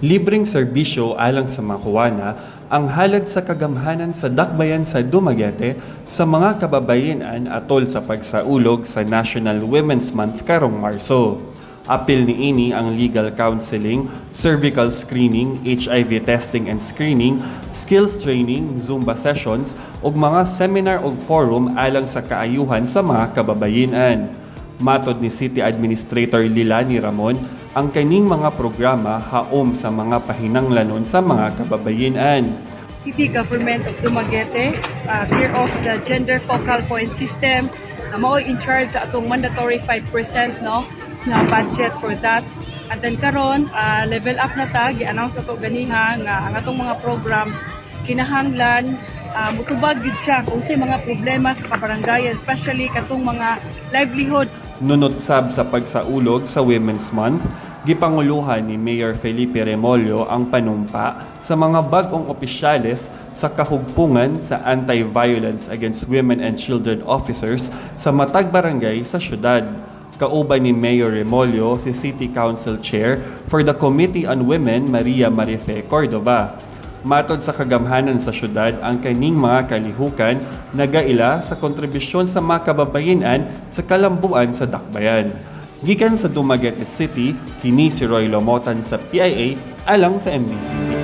Libreng serbisyo alang sa mga kuwana ang halad sa kagamhanan sa dakbayan sa Dumaguete sa mga kababayenan atol sa pagsaulog sa National Women's Month karong Marso. Apil niini ang legal counseling, cervical screening, HIV testing and screening, skills training, Zumba sessions ug mga seminar ug forum alang sa kaayuhan sa mga kababayenan. Matod ni City Administrator Lilani Ramon, ang kaning mga programa haom sa mga pahinanglanon sa mga kababayenan. City Government of Dumaguete, clear off the gender focal point system, mao in charge sa atong mandatory 5% no na budget for that. And then karon level up na ta, gi-announce ato ganiha nga ang atong mga programs kinahanglan mutubag gid siya kung say mga problema sa kabarangayan, especially katong mga livelihood. Nunot sab sa pagsaulog sa Women's Month, gipanguluhan ni Mayor Felipe Remolyo ang panumpa sa mga bagong opisyales sa kahugpungan sa Anti-Violence Against Women and Children Officers sa matag barangay sa syudad. Kauban ni Mayor Remolyo si City Council Chair for the Committee on Women Maria Marife Cordova. Matod sa kagamhanan sa syudad ang kaning mga kalihukan nagaila sa kontribusyon sa mga kababayenan sa kalambuan sa dakbayan. Gikan sa Dumaguete City, kini si Roy Lomotan sa PIA alang sa MDCP.